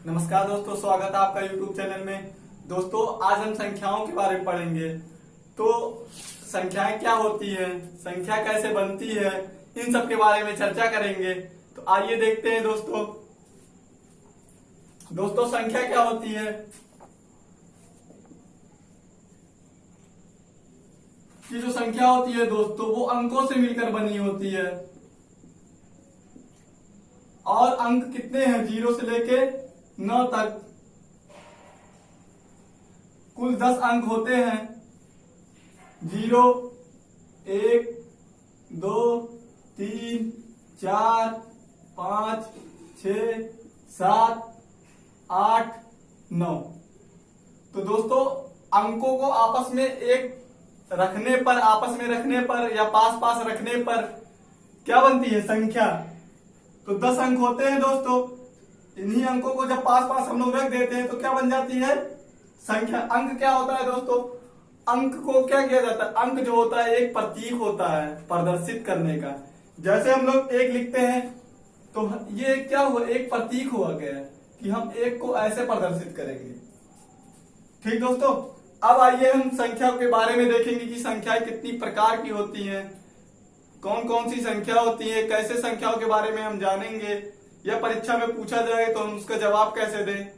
नमस्कार दोस्तों, स्वागत है आपका YouTube चैनल में। दोस्तों, आज हम संख्याओं के बारे में पढ़ेंगे। तो संख्याएं क्या होती है, संख्या कैसे बनती है, इन सब के बारे में चर्चा करेंगे। तो आइए देखते हैं दोस्तों संख्या क्या होती है। कि जो संख्या होती है दोस्तों, वो अंकों से मिलकर बनी होती है। और अंक कितने हैं? 0 से लेके 9 तक कुल 10 अंक होते हैं। 0, 1, 2, 3, 4, 5, 6, 7, 8, 9। तो दोस्तों, अंकों को आपस में आपस में रखने पर या पास पास रखने पर क्या बनती है? संख्या। तो 10 अंक होते हैं दोस्तों। इन्हीं अंकों को जब पास पास हम लोग रख देते हैं तो क्या बन जाती है? संख्या। अंक क्या होता है दोस्तों? अंक को क्या किया जाता है? अंक जो होता है एक प्रतीक होता है प्रदर्शित करने का। जैसे हम लोग 1 लिखते हैं तो ये क्या हुआ? एक प्रतीक हुआ गया कि हम 1 को ऐसे प्रदर्शित करेंगे। ठीक दोस्तों, अब आइए हम संख्या के बारे में देखेंगे कि संख्याएं कितनी प्रकार की होती हैं, कौन कौन सी संख्या होती है, कैसे संख्याओं के बारे में हम जानेंगे, या परीक्षा में पूछा जाए तो हम उसका जवाब कैसे दें।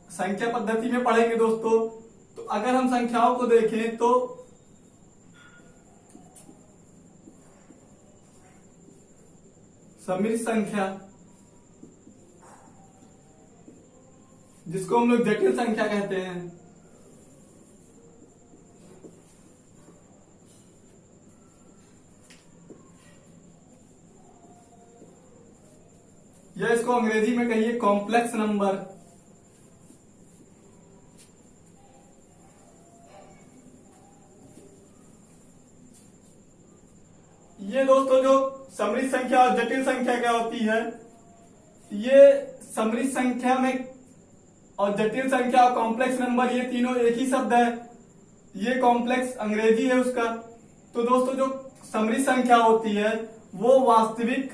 संख्या पद्धति में पढ़ेंगे दोस्तों। तो अगर हम संख्याओं को देखें तो सम्मिलित संख्या, जिसको हम लोग जटिल संख्या कहते हैं, या इसको अंग्रेजी में कहिए कॉम्प्लेक्स नंबर। ये दोस्तों जो सम्मिलित संख्या और जटिल संख्या क्या होती है, ये सम्मिलित संख्या में और जटिल संख्या और कॉम्प्लेक्स नंबर, ये तीनों एक ही शब्द है। ये कॉम्प्लेक्स अंग्रेजी है उसका। तो दोस्तों, जो सम्मिलित संख्या होती है वो वास्तविक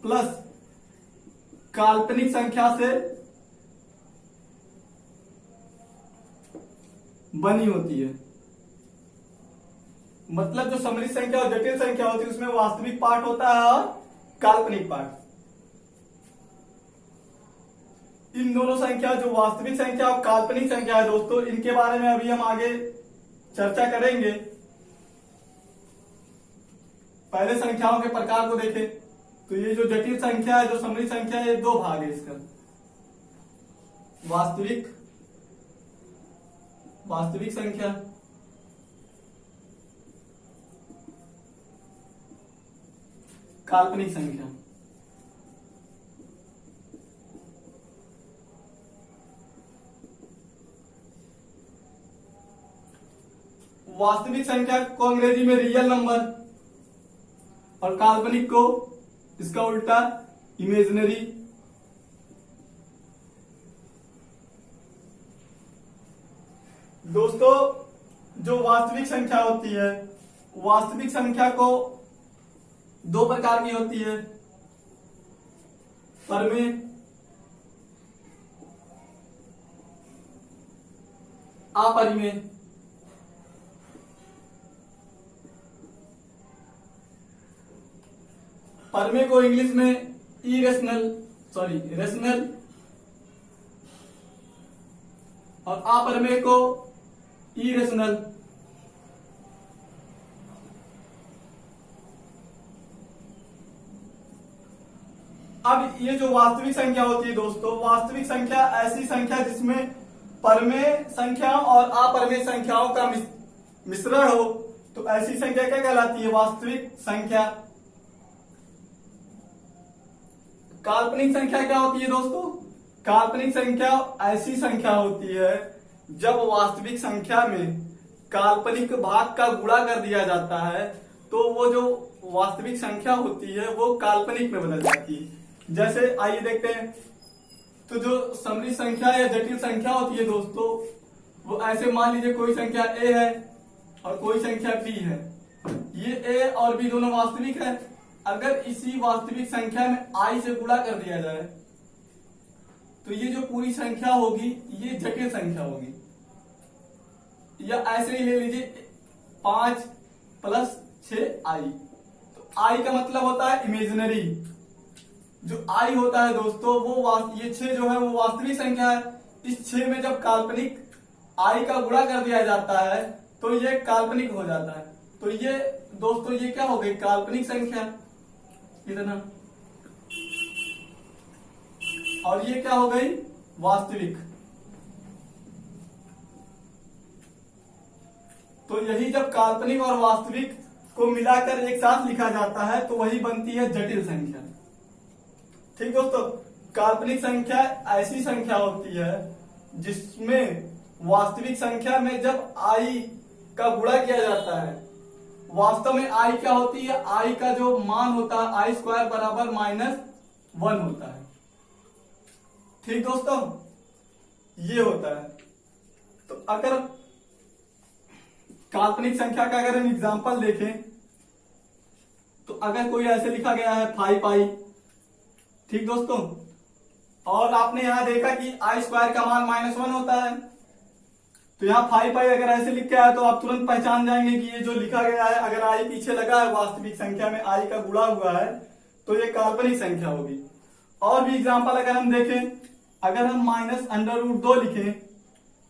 प्लस काल्पनिक संख्या से बनी होती है। मतलब जो सम्मिलित संख्या और जटिल संख्या होती है उसमें वास्तविक पार्ट होता है और काल्पनिक पार्ट। इन दोनों संख्या, जो वास्तविक संख्या और काल्पनिक संख्या है दोस्तों, इनके बारे में अभी हम आगे चर्चा करेंगे। पहले संख्याओं के प्रकार को देखें तो ये जो जटिल संख्या है, जो सम्मिलित संख्या है, ये 2 भाग है इसका। वास्तविक संख्या, काल्पनिक संख्या। वास्तविक संख्या को अंग्रेजी में रियल नंबर और काल्पनिक को इसका उल्टा इमेजिनरी। दोस्तों, जो वास्तविक संख्या होती है, वास्तविक संख्या को 2 प्रकार की होती है, परमेय अपरिमेय। परमेय को इंग्लिश में रेशनल और अपरिमेय को इरेशनल। अब ये जो वास्तविक संख्या होती है दोस्तों, वास्तविक संख्या ऐसी संख्या जिसमें परमेय संख्याओं और अपरमेय संख्याओं का मिश्रण हो, तो ऐसी संख्या क्या कहलाती है? वास्तविक संख्या। काल्पनिक संख्या क्या होती है दोस्तों? काल्पनिक संख्या ऐसी संख्या होती है जब वास्तविक संख्या में काल्पनिक भाग का गुणा कर दिया जाता है तो वो जो वास्तविक संख्या होती है वो काल्पनिक में बदल जाती है। जैसे आइए देखते हैं, तो तो जो समरी संख्या या जटिल संख्या होती है दोस्तों, वो ऐसे मान लीजिए कोई संख्या a है और कोई संख्या b है। ये a और b दोनों वास्तविक है। अगर इसी वास्तविक संख्या में i से गुणा कर दिया जाए तो ये जो पूरी संख्या होगी ये जटिल संख्या होगी। या ऐसे ही ले लीजिए 5 + 6i। तो i का मतलब होता है इमेजिनरी। जो i होता है दोस्तों वो ये 6 जो है वो वास्तविक संख्या है। इस 6 में जब काल्पनिक i का गुणा कर दिया जाता है तो ये काल्पनिक हो जाता है। तो ये दोस्तों ये क्या हो गई, काल्पनिक संख्या इतना, और ये क्या हो गई, वास्तविक। तो यही जब काल्पनिक और वास्तविक को मिलाकर एक साथ लिखा जाता है तो वही बनती है जटिल संख्या। ठीक दोस्तों, काल्पनिक संख्या ऐसी संख्या होती है जिसमें वास्तविक संख्या में जब i का गुणा किया जाता है, वास्तव में i क्या होती है, i का जो मान होता है i² बराबर -1 होता है। ठीक दोस्तों, ये होता है। तो अगर काल्पनिक संख्या का अगर हम एग्जांपल देखें तो अगर कोई ऐसे लिखा गया है 5i, ठीक दोस्तों, और आपने यहां देखा कि i² का मान -1 होता है, तो यहाँ 5i अगर ऐसे लिख के आया तो आप तुरंत पहचान जाएंगे कि ये जो लिखा गया है, अगर i पीछे लगा है वास्तविक संख्या में i का गुणा हुआ है तो ये काल्पनिक संख्या होगी। और भी एग्जांपल अगर हम देखें, अगर हम -√2 लिखें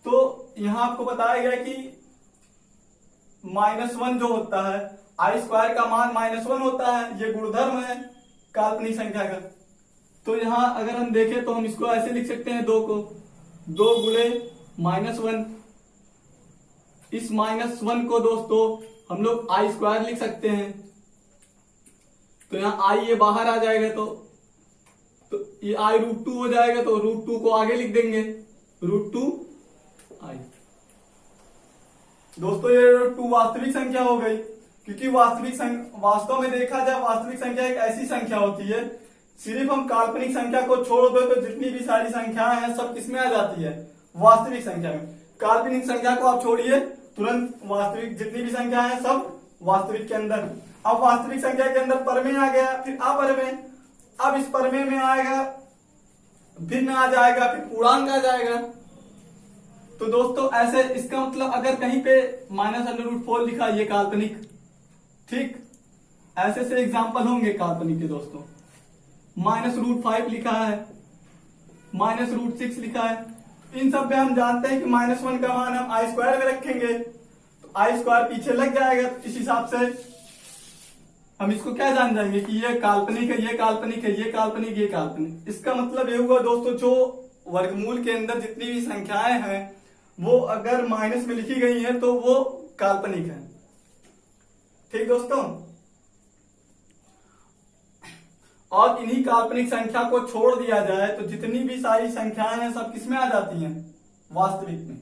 तो यहाँ आपको बताया गया कि -1 जो होता है, i² का मान -1 होता है, ये गुणधर्म है काल्पनिक संख्या का। तो यहाँ अगर हम देखें तो हम इसको ऐसे लिख सकते हैं, 2 को 2 गुणे -1। इस -1 को दोस्तों हम लोग i² लिख सकते हैं। तो यहाँ i ये बाहर आ जाएगा तो ये i√2 हो जाएगा, तो √2 को आगे लिख देंगे, √2i। दोस्तों ये √2 वास्तविक संख्या हो गई, क्योंकि वास्तव में देखा जाए वास्तविक संख्या एक ऐसी संख्या होती है, सिर्फ हम काल्पनिक संख्या को छोड़ दो तो जितनी भी सारी संख्याएं हैं सब किसमें आ जाती है, वास्तविक संख्या में। काल्पनिक संख्या को आप छोड़िए, तुरंत वास्तविक जितनी भी संख्या है सब वास्तविक के अंदर। अब वास्तविक संख्या के अंदर परमेय आ गया, फिर अपरमेय, अब इस परमेय में आएगा, भिन्न आ जाएगा, फिर पूर्णांक आ जाएगा। तो दोस्तों ऐसे इसका मतलब अगर कहीं पे -√4 लिखा, ये काल्पनिक, ठीक, ऐसे से एग्जाम्पल होंगे काल्पनिक के दोस्तों। -√5 लिखा है, -√6 लिखा है, इन सब में हम जानते हैं कि -1 का मान हम i² में रखेंगे तो i² पीछे लग जाएगा। तो इस हिसाब से हम इसको क्या जान जाएंगे कि ये काल्पनिक है, ये काल्पनिक है, ये काल्पनिक, ये काल्पनिक। इसका मतलब ये हुआ दोस्तों, जो वर्गमूल के अंदर जितनी भी संख्याएं हैं वो अगर माइनस में लिखी गई हैं तो वो काल्पनिक है। ठीक दोस्तों, और इन्हीं काल्पनिक संख्या को छोड़ दिया जाए तो जितनी भी सारी संख्याएं हैं सब किसमें आ जाती हैं, वास्तविक में।